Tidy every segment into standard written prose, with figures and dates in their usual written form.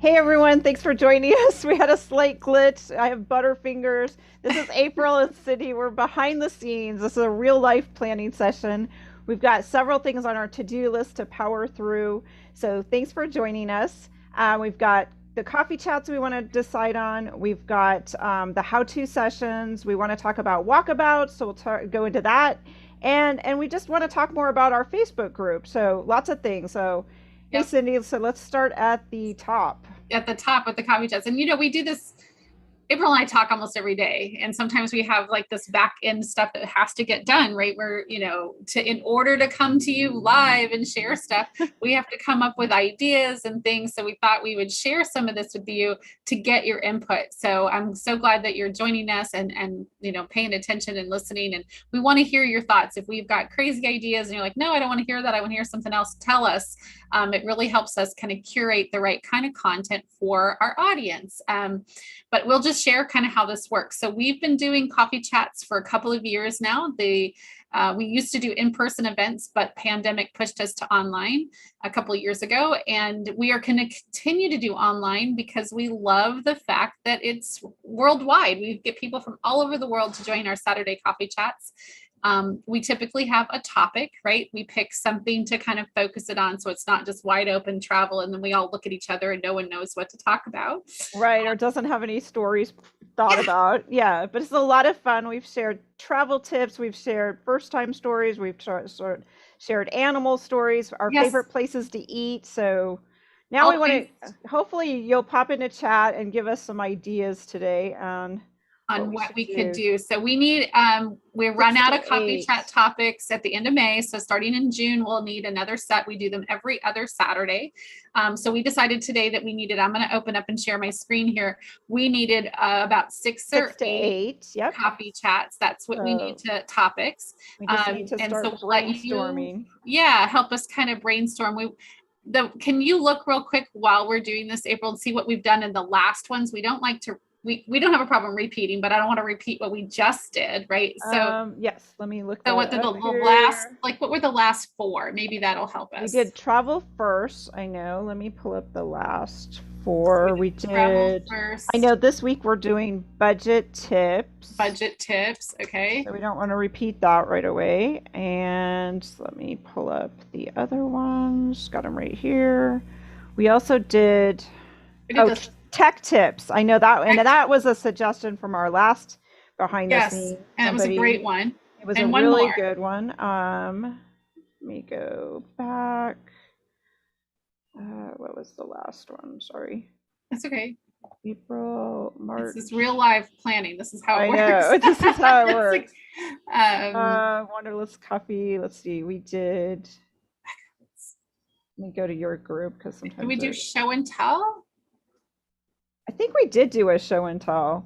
Hey everyone, thanks for joining us. We had a slight glitch. I have Butterfingers. This is April and Cindy. We're behind the scenes. This is a real life planning session. We've got several things on our to-do list to power through. So thanks for joining us. We've got the coffee chats we want to decide on. We've got the how-to sessions. We want to talk about walkabouts, so we'll go into that. And we just want to talk more about our Facebook group. So lots of things. So hey Yep. Cindy, so let's start at the top. At the top with the coffee chats. And we do this. April and I talk almost every day. And sometimes we have like this back end stuff that has to get done, right? Where, in order to come to you live and share stuff, we have to come up with ideas and things. So we thought we would share some of this with you to get your input. So I'm so glad that you're joining us and paying attention and listening. And we want to hear your thoughts. If we've got crazy ideas and you're like, no, I don't want to hear that, I want to hear something else, tell us. It really helps us kind of curate the right kind of content for our audience. But we'll just share kind of how this works. So we've been doing coffee chats for a couple of years now. We used to do in-person events, but pandemic pushed us to online a couple of years ago. And we are going to continue to do online because we love the fact that it's worldwide. We get people from all over the world to join our Saturday coffee chats. We typically have a topic, right? We pick something to kind of focus it on. So it's not just wide open travel. And then we all look at each other and no one knows what to talk about. Right, or doesn't have any stories thought Yeah. about. Yeah, but it's a lot of fun. We've shared travel tips, we've shared first time stories, we've shared animal stories, our Yes. favorite places to eat. So now we All want things to, hopefully, you'll pop into chat and give us some ideas today on what on we what should we could do. do. So we run Six out to of coffee eight. chat topics at the end of May. So starting in June, we'll need another set. We do them every other Saturday. So we decided today that we needed, I'm going to open up and share my screen here. We needed about six Six or to eight eight. Yep. coffee chats. That's what we need So to topics. we just need to And so start we'll let you, brainstorming. yeah, help us kind of brainstorm. Can you look real quick while we're doing this, April, and see what we've done in the last ones? We don't like to we don't have a problem repeating, but I don't want to repeat what we just did, right? Yes, let me look So that what did the up last, here. like, what were the last four? Maybe that'll help We us. did travel first. I know. Let me pull up the last So we four. did We travel did. I first, know this week we're doing budget tips. budget tips. Okay. So we don't want to repeat that right away. And let me pull up the other ones. Got them right here. We also did, We did oh, this. tech tips. I know that. And that was a suggestion from our last behind the Yes. scenes. And it was a Somebody, great one. it was a And one really more. good one. Let me go back. What was the last one? Sorry. That's okay. April, This is March. real life planning. This is how it I works. know. This is how it It's like, works. um, Wanderlust Coffee. Let's see. We did. Let me go to your group because do we sometimes do it. show and tell? I think we did do a show and tell.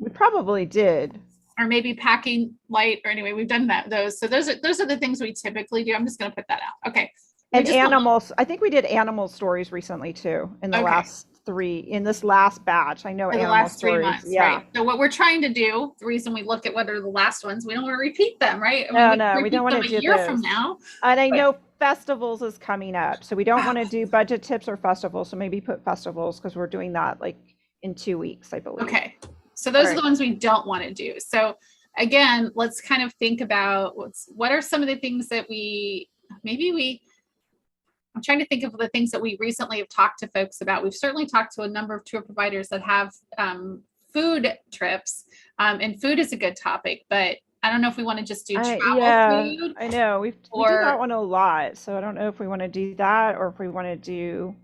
We probably did. Or maybe packing light, or anyway, we've done those. So those are the things we typically do. I'm just going to put that out. Okay. We And just don't. animals. I think we did animal stories recently too in the Okay. last three, in this last batch. I know For the animal last three stories. months, Yeah. right? So what we're trying to do, the reason we look at what are the last ones, we don't want to repeat them, right? I mean, No, we no, can we don't repeat want them to a do year from those. now, And I but know festivals is coming up, so we don't want to do budget tips or festivals. So maybe put festivals because we're doing that like in 2 weeks, I believe. okay. So All those are the right. ones we don't want to do. So again, let's kind of think about what are some of the things that I'm trying to think of the things that we recently have talked to folks about. We've certainly talked to a number of tour providers that have food trips, and food is a good topic, but I don't know if we want to just do travel Yeah, food I know. We do that or one a lot, so I don't know if we want to do that or if we want to do.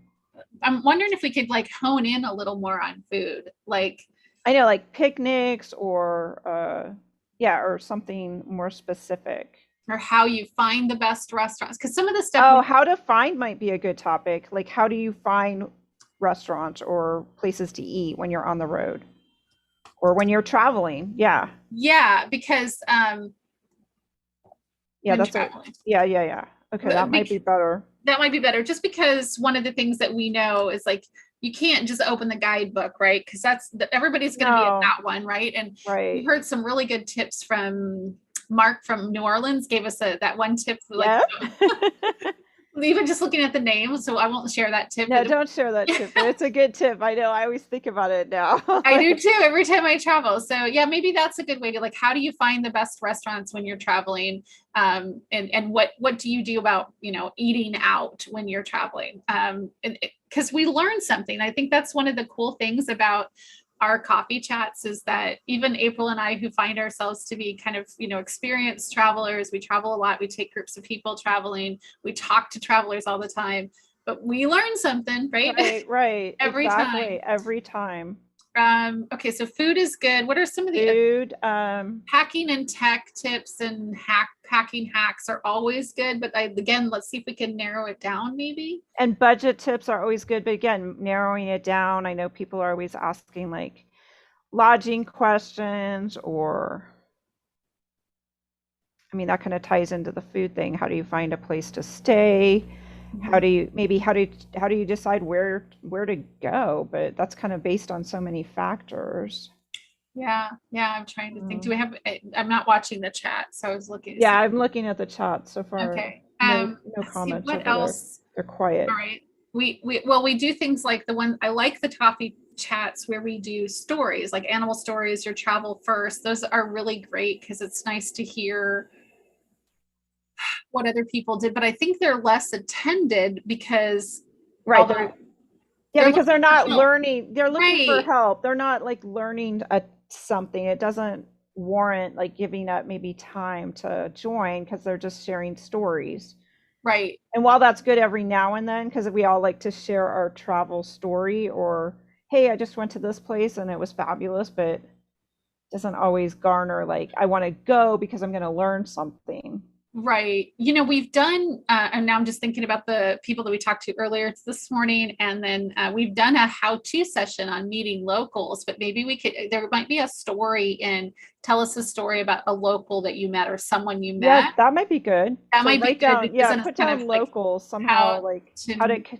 I'm wondering if we could like hone in a little more on food, like I know, like picnics or yeah, or something more specific. or how you find the best restaurants. Because some of the stuff Oh, we, how to find might be a good topic. Like, how do you find restaurants or places to eat when you're on the road or when you're traveling? Yeah, yeah, because yeah, when that's a traveling, yeah, yeah, yeah. Okay, that might be better. that might be better. Just because one of the things that we know is like you can't just open the guidebook, right? Because everybody's going to be at No, that one, right? And we right. heard some really good tips from Mark from New Orleans. Gave us that one tip, like Yeah. even just looking at the name. So I won't share that tip. No, don't share that tip, but it's a good tip. I know. I always think about it now. I do too every time I travel. So yeah, maybe that's a good way to like, how do you find the best restaurants when you're traveling? And what do you do about, eating out when you're traveling? Because we learn something. I think that's one of the cool things about our coffee chats is that even April and I, who find ourselves to be kind of, experienced travelers, we travel a lot, we take groups of people traveling, we talk to travelers all the time, but we learn something, right? Right. Every Exactly. time. Every time. Okay, so food is good. What are some of the Food, packing and tech tips and packing hacks are always good, but again, let's see if we can narrow it down maybe. and budget tips are always good, but again, narrowing it down. I know people are always asking like lodging questions, or I mean, that kind of ties into the food thing. How do you find a place to stay? How do you maybe how do you decide where to go? But that's kind of based on so many factors. Yeah, I'm trying to think. Do Mm. we have, I'm not watching the chat, so I was looking to Yeah, see. I'm looking at the chat so far. Okay. No Let's see comments what over there. else. They're quiet. All right. We do things like the one I like the coffee chats where we do stories like animal stories or travel first. Those are really great because it's nice to hear what other people did, but I think they're less attended because Right. although Yeah, they're because they're looking for not help. learning. They're looking for Right. help. They're not like learning something. It doesn't warrant like giving up maybe time to join because they're just sharing stories. Right. And while that's good every now and then, because we all like to share our travel story, or hey, I just went to this place and it was fabulous, but it doesn't always garner like I want to go because I'm going to learn something. Right. We've done, and now I'm just thinking about the people that we talked to earlier this morning. And then we've done a how-to session on meeting locals, but maybe there might be a story and tell us a story about a local that you met or someone you Yeah, met. that might be good. That So might be write good down, because yeah, then it's put kind of down like locals somehow, how like how to to,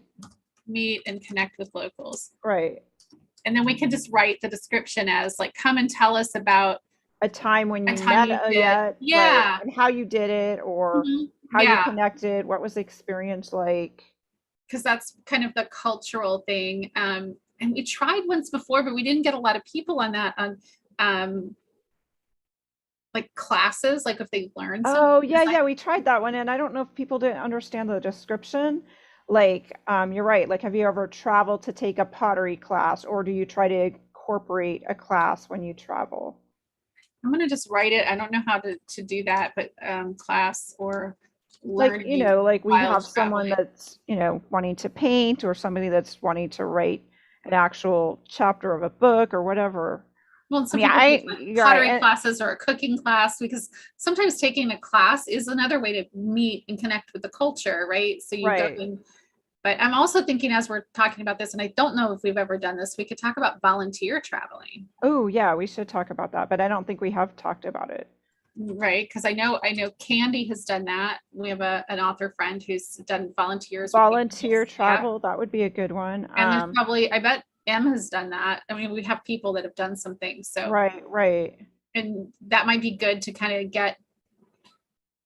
meet and connect with locals. right. And then we can just write the description as like, come and tell us about A time when a you time met you a did. yet, right, Yeah. and how you did it, or how you Yeah. connected, what was the experience like? Because that's kind of the cultural thing. And we tried once before, but we didn't get a lot of people on that on um, like classes, like if they learned something. Oh, yeah, we tried that one, and I don't know if people didn't understand the description. Like, you're right. Like, have you ever traveled to take a pottery class, or do you try to incorporate a class when you travel? I'm gonna just write it. I don't know how to do that, but class or Like, learning like we while have someone traveling. that's, wanting to paint, or somebody that's wanting to write an actual chapter of a book or whatever. Well, I some mean, people take you're right. pottery classes or a cooking class because sometimes taking a class is another way to meet and connect with the culture, right? So you go Right. in. But I'm also thinking as we're talking about this, and I don't know if we've ever done this, we could talk about volunteer traveling. Oh, yeah, we should talk about that, but I don't think we have talked about it. Right, because I know Candy has done that. We have an author friend who's done volunteers with Volunteer animals. Yeah, travel, that would be a good one. and there's probably I bet M has done that. I mean, we have people that have done some things, so Right. and that might be good to kind of get.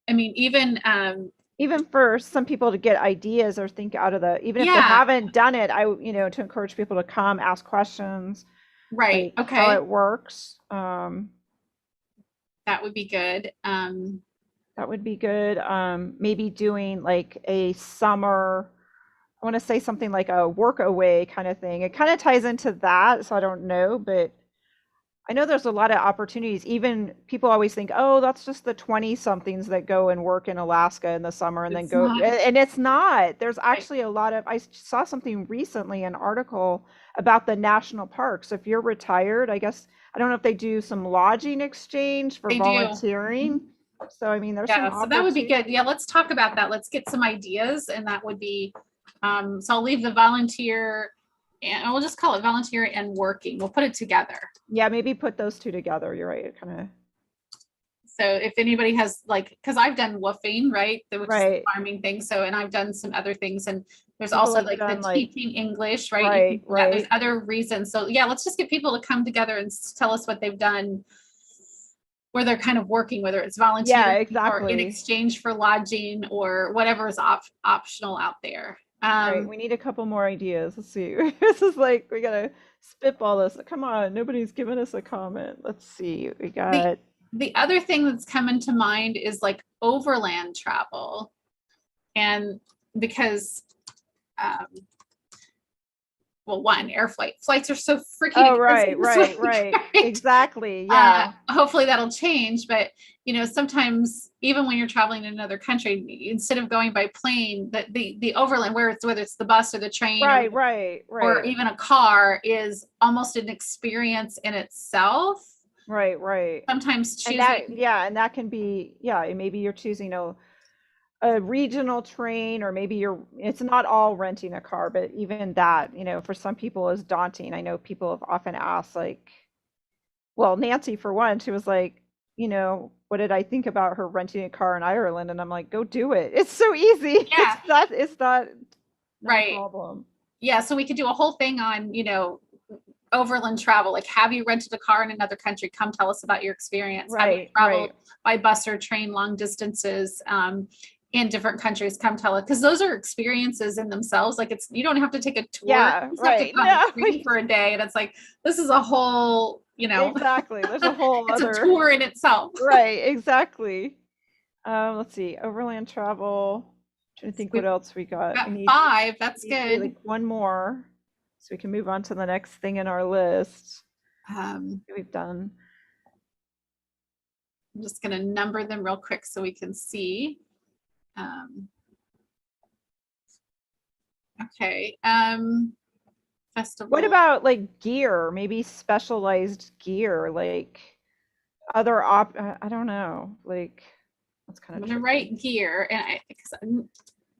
I mean, even Even for some people to get ideas or think out of the, even if they yeah, haven't done it, to encourage people to come ask questions, right, like how okay, it works. that would be good. That would be good. Maybe doing like a summer, I want to say something like a work away kind of thing. It kind of ties into that, so I don't know, but I know there's a lot of opportunities. Even people always think, oh, that's just the 20 somethings that go and work in Alaska in the summer and then It's go. not And it's not. There's right. actually a lot of, I saw something recently, an article about the national parks. If you're retired, I guess, I don't know if they do some lodging exchange for They do. volunteering. So, I mean, there's some Yeah, so that would be opportunity. good. Yeah, let's talk about that. Let's get some ideas, and that would be, so I'll leave the volunteer, and we'll just call it volunteer and working. We'll put it together. Yeah, maybe put those two together. You're right. It kind of, So if anybody has like, because I've done woofing, right, which is the right. farming thing. So, and I've done some other things, and there's People also have like the done like, teaching English, right? You can do that. There's right. other reasons. So yeah, let's just get people to come together and tell us what they've done where they're kind of working, whether it's Yeah, volunteering or in exactly. exchange for lodging or whatever is optional out there. Right. We need a couple more ideas. Let's see. This is like we gotta spitball this. Come on, nobody's given us a comment. Let's see. We the got the other thing that's coming to mind is like overland travel, and because um, well, one, air flights are so freaking oh expensive this right, week, right. right? Exactly. Yeah. Hopefully that'll change, but sometimes even when you're traveling in another country, instead of going by plane, the overland, whether it's the bus or the train Right, right, or right. even a car, is almost an experience in itself. Right, right. Sometimes And that, choosing, yeah, and that can be, yeah, and maybe you're choosing a regional train, or maybe it's not all renting a car, but even that, for some people is daunting. I know people have often asked, like, well, Nancy, for one, she was like, what did I think about her renting a car in Ireland? And I'm like, go do it. It's so easy. yeah, It's not a right. problem. Yeah, so we could do a whole thing on, overland travel. Like, have you rented a car in another country? Come tell us about your experience. Have you Right, traveled right. by bus or train long distances in different countries? Come tell us, because those are experiences in themselves. Like, you don't have to take a tour. Yeah, You just have to right. come and No, train for a day, and it's like, this is a whole, exactly. There's a whole it's a other, tour in itself. right, exactly. Let's see, overland travel. Trying to think what We've else we got. got 5. That's We need good. like one more, so we can move on to the next thing in our list. um, We've done. I'm just going to number them real quick so we can see. Okay. Festival. What about like gear? Maybe specialized gear, like other I don't know. Like that's kind I'm of going to tricky. write gear, and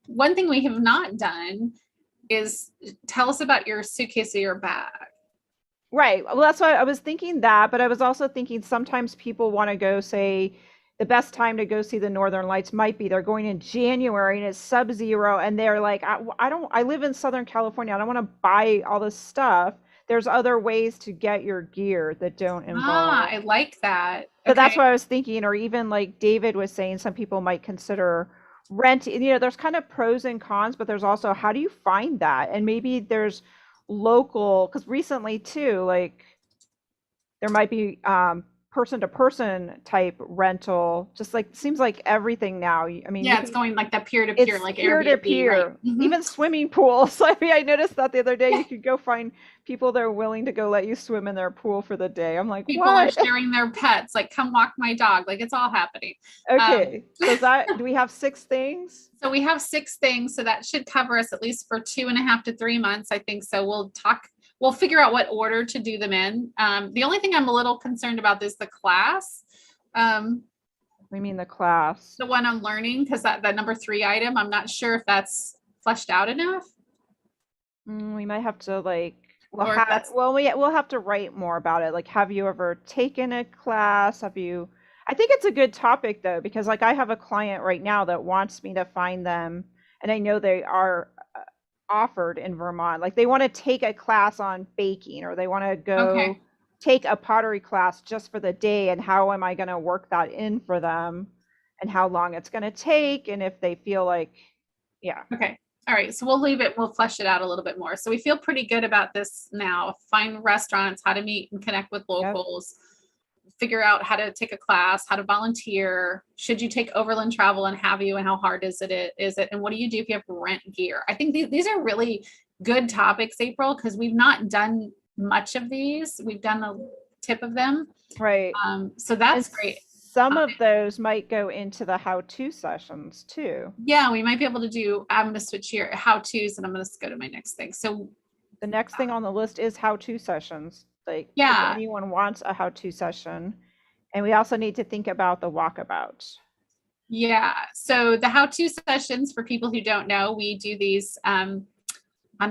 one thing we have not done is tell us about your suitcase or your bag. Right. Well, that's why I was thinking that, but I was also thinking sometimes people want to go, say, the best time to go see the Northern Lights might be they're going in January and it's sub-zero, and they're like, I live in Southern California. I don't want to buy all this stuff. There's other ways to get your gear that don't involve. I like that. So that's Okay. what I was thinking, or even like David was saying, some people might consider rent. There's kind of pros and cons, but there's also how do you find that? And maybe there's local, because recently too, like there might be person to person type rental, just like seems like everything now. I mean, you Yeah, it's can going like that peer to peer, it's like peer to Airbnb, right? peer, even swimming pools. I mean, I noticed that the other day. You could go find people that are willing to go let you swim in their pool for the day. I'm like, People are what? sharing their pets, like, come walk my dog. Like, it's all happening. Okay, so do we have 6 things? So we have 6 things. So that should cover us at least for 2.5 to 3 months, I think. So we'll figure out what order to do them in. The only thing I'm a little concerned about is the class. We mean the class. The one on learning, because that number 3 item, I'm not sure if that's fleshed out enough. We might have to like we'll have to write more about it. Like, have you ever taken a class? I think it's a good topic though, because like I have a client right now that wants me to find them, and I know they are offered in Vermont. Like they want to take a class on baking, or they want to go Okay. take a pottery class just for the day, and how am I going to work that in for them, and how long it's going to take, and if they feel like, yeah. Okay. All right. So we'll leave it. We'll flesh it out a little bit more. So we feel pretty good about this now. Find restaurants, how to meet and connect with Yep. locals, figure out how to take a class, how to volunteer. Should you take overland travel, and have you, and how hard is it? And what do you do if you have to rent gear? I think these are really good topics, April, because we've not done much of these. We've done a tip of them. Right. So that's And great. some of those might go into the how-to sessions too. Yeah, we might be able to do, I'm going to switch here, how-tos, and I'm going to go to my next thing. So The next thing on the list is how-to sessions. Like if yeah, anyone wants a how-to session. And we also need to think about the walkabout. yeah. So the how-to sessions, for people who don't know, we do these on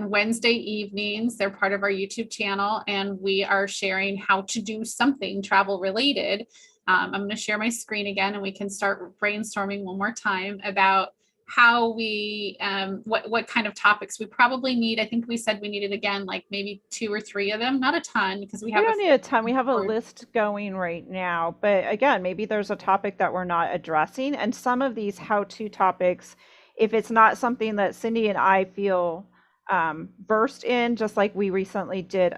Wednesday evenings. They're part of our YouTube channel, and we are sharing how to do something travel related. I'm going to share my screen again, and we can start brainstorming one more time about how we what kind of topics we probably need. I think we said we needed, again, like maybe 2 or 3 of them, not a ton, because we We have a don't need a ton. We have a board. list going right now, but again, maybe there's a topic that we're not addressing. And some of these how-to topics, if it's not something that Cindy and I feel versed in, just like we recently did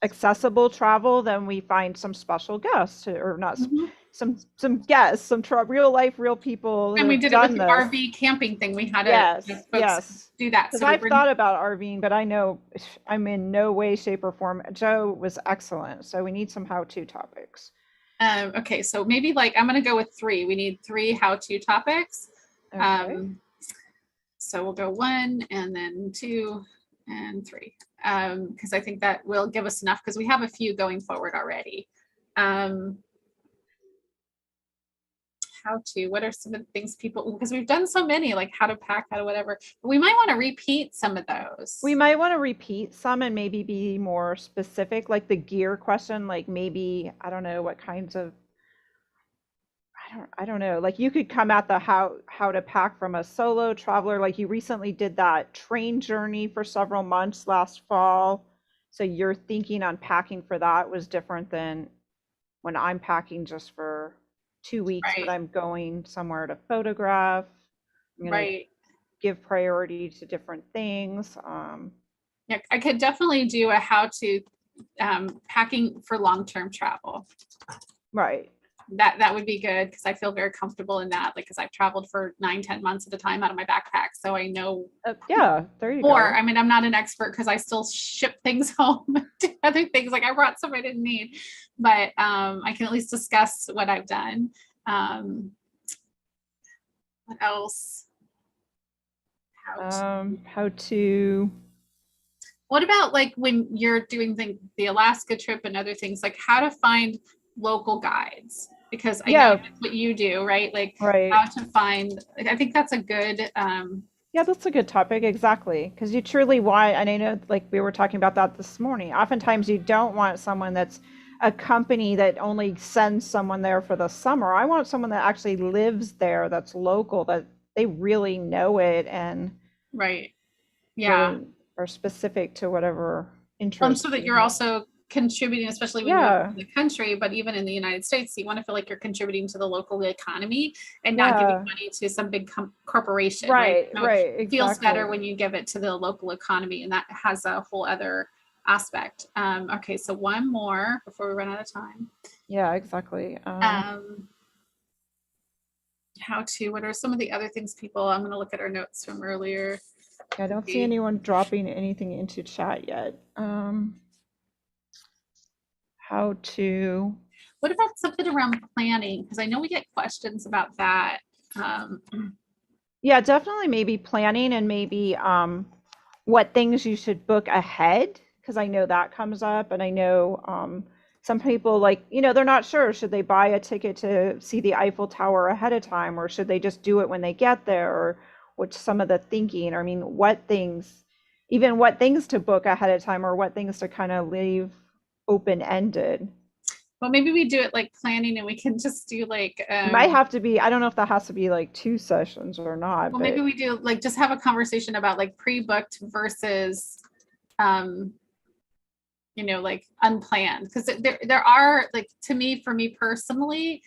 accessible travel, then we find some special guests or not Mhm. some guests, some real life, real people who And we have did it with done the this. RV camping thing. We had Yes, folks yes. do that. Because So we I've bring. thought about RVing, but I know I'm in no way, shape, or form. Joe was excellent, so we need some how-to topics. Okay, so maybe like I'm going to go with 3. We need 3 how-to topics. Okay. So we'll go 1 and then 2 and 3, because I think that will give us enough, because we have a few going forward already. How to, what are some of the things people, because we've done so many, like how to pack, how to whatever, but we might want to repeat some of those. We might want to repeat some and maybe be more specific, like the gear question, like maybe, I don't know what kinds of, I don't know, like you could come at the how to pack from a solo traveler, like you recently did that train journey for several months last fall. So your thinking on packing for that was different than when I'm packing just for 2 weeks, but Right, I'm going somewhere to photograph. I'm gonna right. give priority to different things. Yeah, I could definitely do a how to packing for long-term travel. Right. That would be good, because I feel very comfortable in that, like, because I've traveled for 9-10 months at a time out of my backpack, so I know Yeah, there you more. go. I mean, I'm not an expert because I still ship things home to other things, like I brought stuff I didn't need, but I can at least discuss what I've done. What else? How to, What about like when you're doing the Alaska trip and other things, like how to find local guides? Because I know yeah, that's what you do, right? Like right. how to find, like, I think that's a good, Yeah, that's a good topic, exactly. Because you truly want, and I know like we were talking about that this morning, oftentimes you don't want someone that's a company that only sends someone there for the summer. I want someone that actually lives there, that's local, that they really know it and right. Yeah. really are specific to whatever interest So that you you're have. also contributing, especially when you're Yeah, in the country, but even in the United States, you want to feel like you're contributing to the local economy and not giving yeah, money to some big corporation, right? right, So it right, feels better exactly. when you give it to the local economy, and that has a whole other aspect. Okay, so one more before we run out of time. Yeah, exactly. Um, how to, what are some of the other things people, I'm going to look at our notes from earlier. I don't see anyone dropping anything into chat yet. How to, What about something around planning? Because I know we get questions about that. Um, yeah, definitely maybe planning and maybe what things you should book ahead, because I know that comes up, and I know some people like, they're not sure, should they buy a ticket to see the Eiffel Tower ahead of time, or should they just do it when they get there, or what's some of the thinking, or I mean, what things to book ahead of time, or what things to kind of leave open-ended. well, maybe we do it like planning, and we can just do like, It might have to be, I don't know if that has to be like 2 sessions or not, well, maybe but we do like just have a conversation about like pre-booked versus, um, like unplanned. Because there are, like, to me, for me personally,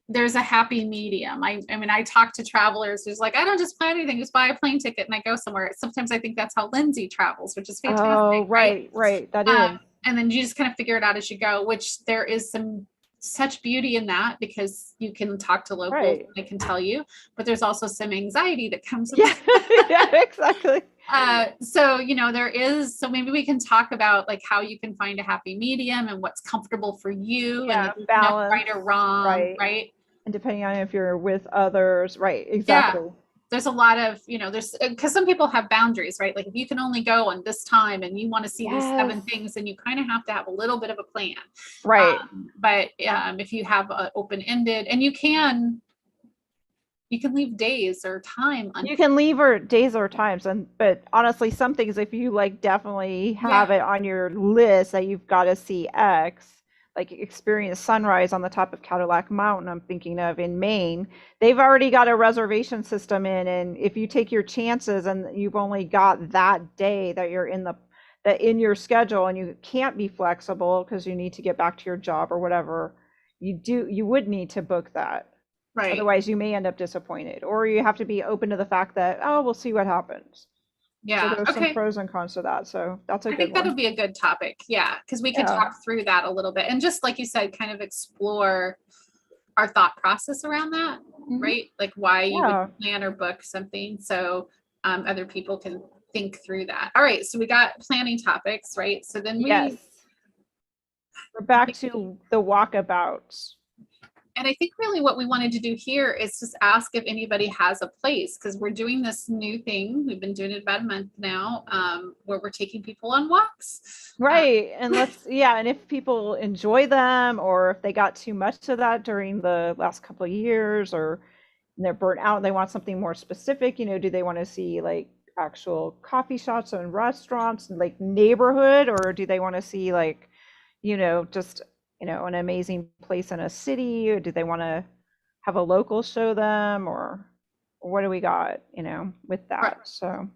there's a happy medium. I mean, I talk to travelers who's like, I don't just plan anything, just buy a plane ticket and I go somewhere. Sometimes I think that's how Lindsay travels, which is oh, fantastic, right? right, right, that Um, is. and then you just kind of figure it out as you go, which there is such beauty in that, because you can talk to locals Right. and they can tell you, but there's also some anxiety that comes with Yeah, yeah, exactly. so there is, so maybe we can talk about like how you can find a happy medium and what's comfortable for you, and Yeah, that there's no balance, right or wrong, right. right? And depending on if you're with others, right, Yeah, exactly. there's a lot of, there's, because some people have boundaries, right? Like if you can only go on this time and you want to see these Yes, 7 things, then you kind of have to have a little bit of a plan. right. But if you have open-ended, and you can leave days or time You can leave or days or times, but honestly, some things, if you like definitely have yeah, it on your list that you've got to see X, like experience sunrise on the top of Cadillac Mountain, I'm thinking of in Maine, they've already got a reservation system in, and if you take your chances and you've only got that day that you're in the that in your schedule and you can't be flexible because you need to get back to your job or whatever, you would need to book that. Right. Otherwise, you may end up disappointed, or you have to be open to the fact that, oh, we'll see what happens. So Yeah. there's some Okay. pros and cons to that. So that's a I good think that'll one. be a good topic. Yeah, because we could Yeah. talk through that a little bit and just like you said, kind of explore our thought process around that, Mhm. right? Like why you Yeah. would plan or book something so other people can think through that. All right, so we got planning topics, right? So then Yes. We're back to the walkabout. and I think really what we wanted to do here is just ask if anybody has a place because we're doing this new thing. We've been doing it about a month now, where we're taking people on walks. Right. And and if people enjoy them or if they got too much of that during the last couple of years or they're burnt out and they want something more specific, do they want to see like actual coffee shops and restaurants and like neighborhood, or do they want to see like, just, an amazing place in a city, or do they want to have a local show them, or what do we got, with Right. that? So,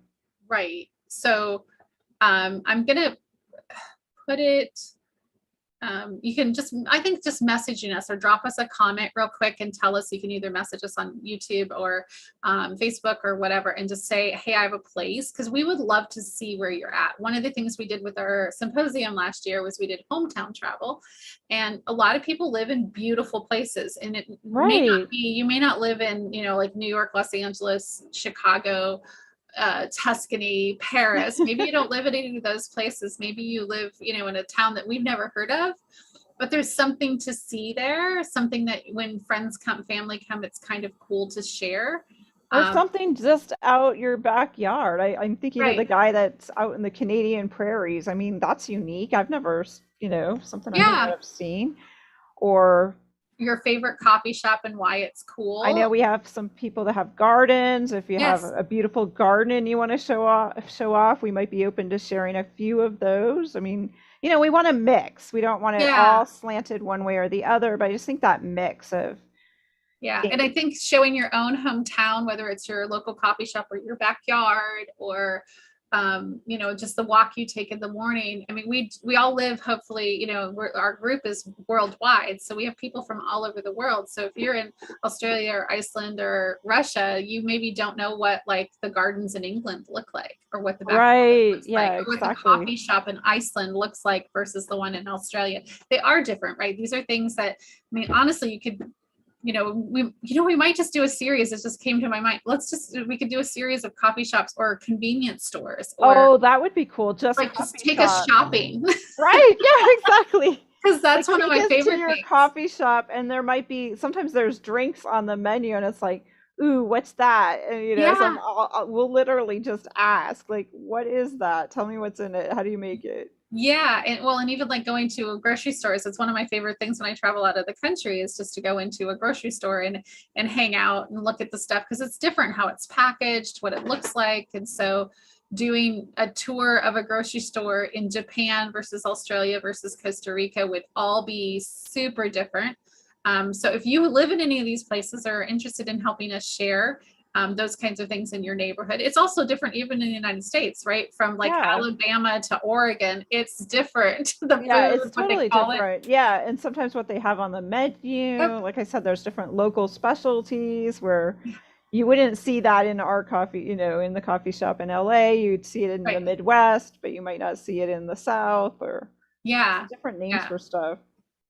Right. So I'm gonna put it. You can I think just messaging us or drop us a comment real quick and tell us. You can either message us on YouTube or Facebook or whatever and just say, hey, I have a place, because we would love to see where you're at. One of the things we did with our symposium last year was we did hometown travel. And a lot of people live in beautiful places. And it may not be, you may not live in, like New York, Los Angeles, Chicago, Tuscany, Paris. Maybe you don't live in any of those places. Maybe you live, in a town that we've never heard of, but there's something to see there, something that when friends come, family come, it's kind of cool to share. Or something just out your backyard. I'm thinking of the Right. guy that's out in the Canadian prairies. I mean, that's unique. I've never, something I've Yeah. never seen. Or Your favorite coffee shop and why it's cool. I know we have some people that have gardens. If you Yes. have a beautiful garden and you want to show off, we might be open to sharing a few of those. I mean, we want to mix. We don't want it Yeah. all slanted one way or the other, but I just think that mix of Yeah. And I think showing your own hometown, whether it's your local coffee shop or your backyard or, just the walk you take in the morning. I mean, we all live, hopefully, our group is worldwide. So we have people from all over the world. So if you're in Australia or Iceland or Russia, you maybe don't know what like the gardens in England look like or what the backyard right. looks Yeah, like, or what the exactly. coffee shop in Iceland looks like versus the one in Australia. They are different, right? These are things that, I mean, honestly, you could we might just do a series. It just came to my mind. We could do a series of coffee shops or convenience stores. Or that would be cool. Just take us shopping. Right. Yeah, exactly. Because that's like, one of my favorite to your things. coffee shop, and there might be sometimes there's drinks on the menu, and it's like, ooh, what's that? And so we'll literally just ask, like, what is that? Tell me what's in it. How do you make it? Yeah. And even like going to grocery stores, it's one of my favorite things when I travel out of the country is just to go into a grocery store and hang out and look at the stuff, because it's different how it's packaged, what it looks like. And so doing a tour of a grocery store in Japan versus Australia versus Costa Rica would all be super different. So if you live in any of these places or are interested in helping us share those kinds of things in your neighborhood. It's also different even in the United States, right? From like Alabama to Oregon, it's different. The food, it's totally different. Yeah, and sometimes what they have on the menu, like I said, there's different local specialties where you wouldn't see that in our coffee, in the coffee shop in LA. You'd see it in the Midwest, but you might not see it in the South, or different names for stuff.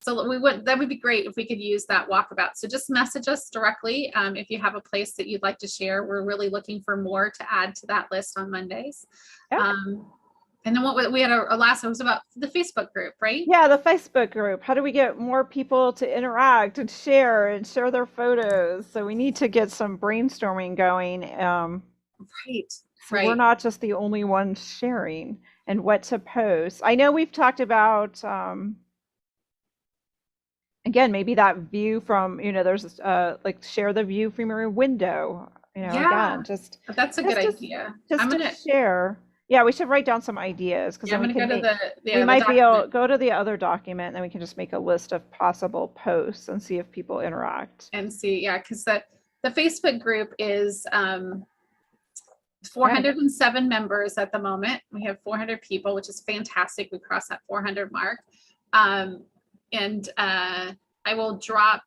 So that would be great if we could use that walkabout. So just message us directly if you have a place that you'd like to share. We're really looking for more to add to that list on Mondays. And then what we had a last one was about the Facebook group, right? Yeah, the Facebook group. How do we get more people to interact and share their photos? So we need to get some brainstorming going. Right. So we're not just the only ones sharing and what to post. I know we've talked about again, maybe that view from, there's like share the view from your window, again, just that's a good idea. Just to share. Yeah, we should write down some ideas because Yeah, then I'm we gonna go can to make, we the might be able document go to the other document and then we can just make a list of possible posts and see if people interact. and see. Yeah, because the Facebook group is I haven't, 407 members at the moment. We have 400 people, which is fantastic. We crossed that 400 mark. And I will drop,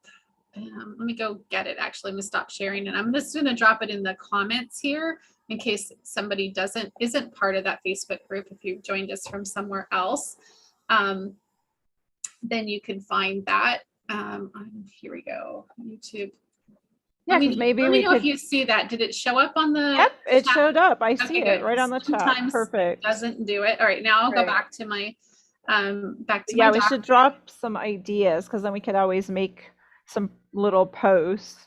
let me go get it. Actually, I'm gonna stop sharing and I'm just gonna drop it in the comments here in case somebody isn't part of that Facebook group. If you've joined us from somewhere else, then you can find that. Here we go, YouTube. yeah, because maybe Let me we know if could, you see that. Did it show up on the yep, it chat? showed up. I see Okay, it good. right on the chat. Sometimes Perfect. doesn't do it. All right, now I'll go Right. back to my Yeah, we should drop some ideas because then we could always make some little posts.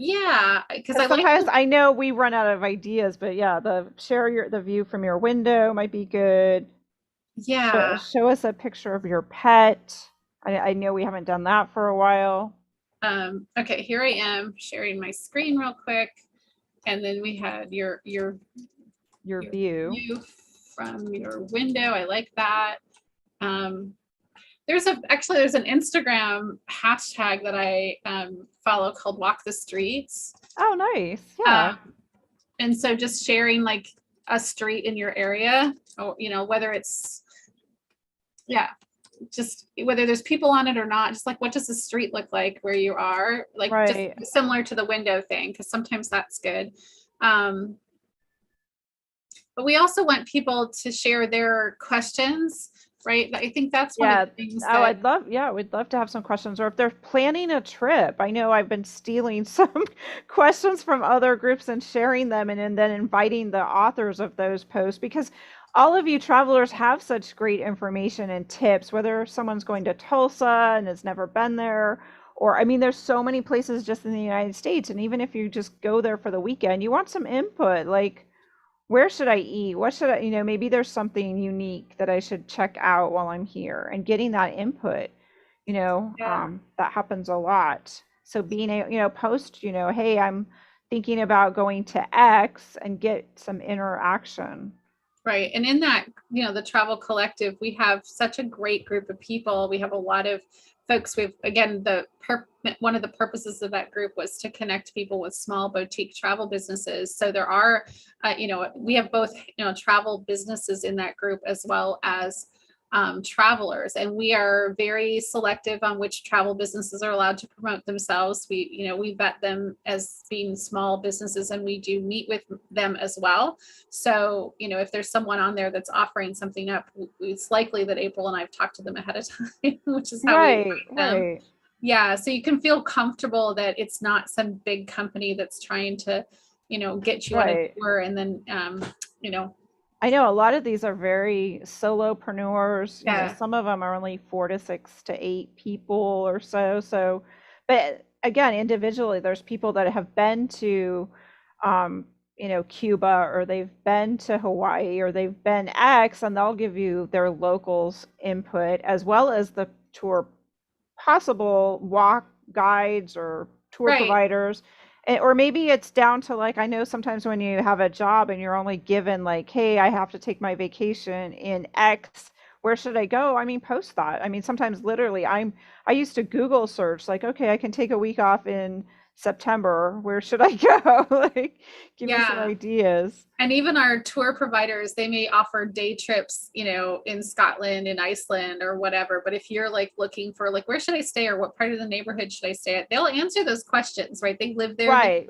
Yeah, because I like Sometimes I know we run out of ideas, but yeah, the view from your window might be good. yeah. Show us a picture of your pet. I know we haven't done that for a while. Okay, here I am sharing my screen real quick, and then we had your view from your window. I like that. There's an Instagram hashtag that I follow called Walk the Streets. Oh, nice. Yeah. And so just sharing like a street in your area, or whether it's just whether there's people on it or not, just like what does the street look like where you are, like right. Just similar to the window thing, because sometimes that's good. But we also want people to share their questions, right? I think that's one of the things that we'd love to have some questions, or if they're planning a trip. I know I've been stealing some questions from other groups and sharing them and then inviting the authors of those posts, because all of you travelers have such great information and tips, whether someone's going to Tulsa and has never been there, or I mean, there's so many places just in the United States. And even if you just go there for the weekend, you want some input, like, where should I eat? What should I, maybe there's something unique that I should check out while I'm here, and getting that input, that happens a lot. So being a, post, hey, I'm thinking about going to X, and get some interaction. Right. And in that, the Travel Collective, we have such a great group of people. We have a lot of folks. We've, again, one of the purposes of that group was to connect people with small boutique travel businesses. So there are, we have both, travel businesses in that group as well as travelers, and we are very selective on which travel businesses are allowed to promote themselves. We vet them as being small businesses, and we do meet with them as well. So, if there's someone on there that's offering something up, it's likely that April and I've talked to them ahead of time, which is how we rate them. Right. Yeah, so you can feel comfortable that it's not some big company that's trying to, get you on a tour, and then, I know a lot of these are very solopreneurs. Yeah. Some of them are only 4 to 6 to 8 people or so. So, but again, individually, there's people that have been to, Cuba, or they've been to Hawaii, or they've been X, and they'll give you their locals input as well as the tour, possible walk guides or tour providers. Or maybe it's down to, like, I know sometimes when you have a job and you're only given like, hey, I have to take my vacation in X, where should I go? I mean, post that. I mean, sometimes literally I used to Google search, like, okay, I can take a week off in September. Where should I go? Like, give me some ideas. And even our tour providers, they may offer day trips, in Scotland, in Iceland, or whatever. But if you're like looking for like, where should I stay, or what part of the neighborhood should I stay at, they'll answer those questions, right? They live there. Right.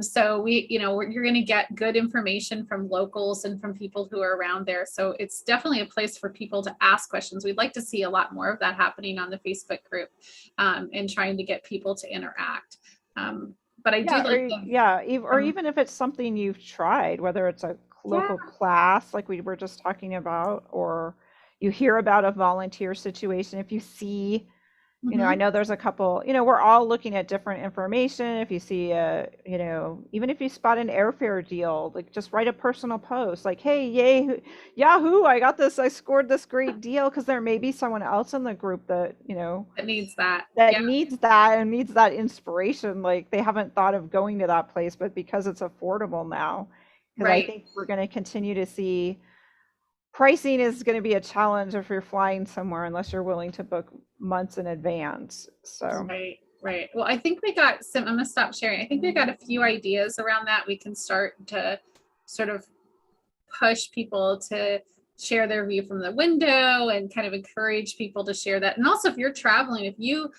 So you're going to get good information from locals and from people who are around there. So it's definitely a place for people to ask questions. We'd like to see a lot more of that happening on the Facebook group, and trying to get people to interact. But I do like or even if it's something you've tried, whether it's a local class like we were just talking about, or you hear about a volunteer situation. If you see, I know there's a couple, we're all looking at different information. If you see even if you spot an airfare deal, like, just write a personal post like, hey, yay, Yahoo, I scored this great deal, because there may be someone else in the group that, that needs that needs that and needs that inspiration. Like, they haven't thought of going to that place, but because it's affordable now, because I Right. think we're going to continue to see pricing is going to be a challenge if you're flying somewhere unless you're willing to book months in advance. So, Right. Right. Well, I think we got some, I'm going to stop sharing. I think we got a few ideas around that. We can start to sort of push people to share their view from the window and kind of encourage people to share that. And also, if you're traveling, if you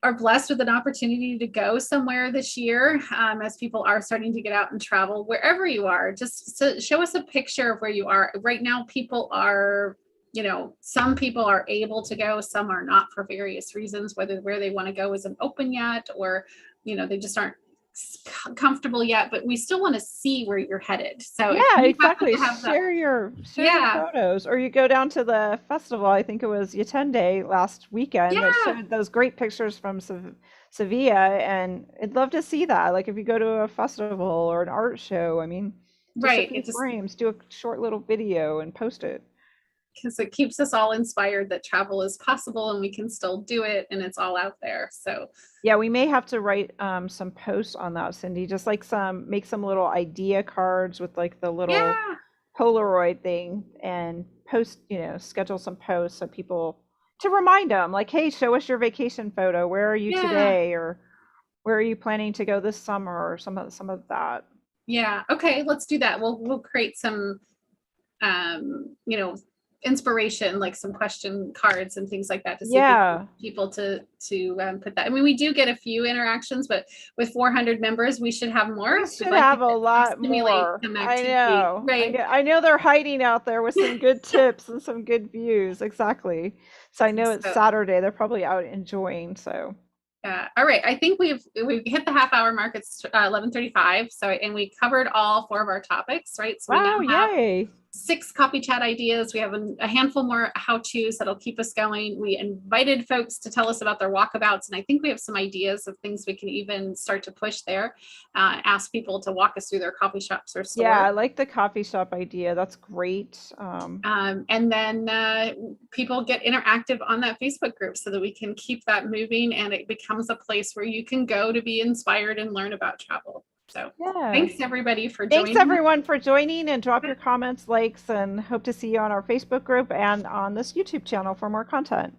are blessed with an opportunity to go somewhere this year, as people are starting to get out and travel, wherever you are, just show us a picture of where you are. Right now, people are, some people are able to go, some are not for various reasons, whether where they want to go isn't open yet, or, they just aren't comfortable yet, but we still want to see where you're headed. So if yeah, you happen exactly. to have that, Share your yeah, photos, or you go down to the festival. I think it was Yatende last weekend that yeah, showed those great pictures from Sevilla, and I'd love to see that. Like if you go to a festival or an art show, I mean, just a right. few It just, frames, do a short little video and post it. because it keeps us all inspired that travel is possible and we can still do it and it's all out there. So Yeah, we may have to write some posts on that, Cindy. Just like make some little idea cards with like the little yeah, Polaroid thing and post, schedule some posts so people to remind them, like, hey, show us your vacation photo. Where are you yeah, today? Or where are you planning to go this summer? Or some of that. yeah. Okay, let's do that. We'll create some you know, inspiration, like some question cards and things like that to see if we can Yeah, get people to put that. I mean, we do get a few interactions, but with 400 members, we should have we more. We'd should like to have a lot stimulate more. some I activity, know. right? I know they're hiding out there with some good tips and some good views. Exactly. So I know it's So Saturday. They're probably out enjoying. So all right. I think we've hit the half hour mark. It's 11:35. So and we covered all four of our topics, right? So we now wow, have yay. 6 copy chat ideas. We have a handful more how-tos that'll keep us going. We invited folks to tell us about their walkabouts, and I think we have some ideas of things we can even start to push there. Ask people to walk us through their coffee shops or Yeah, I store. like the coffee shop idea. That's great. And then people get interactive on that Facebook group so that we can keep that moving and it becomes a place where you can go to be inspired and learn about travel. So Yeah. thanks everybody for Thanks joining us. everyone for joining, and drop your comments, likes, and hope to see you on our Facebook group and on this YouTube channel for more content.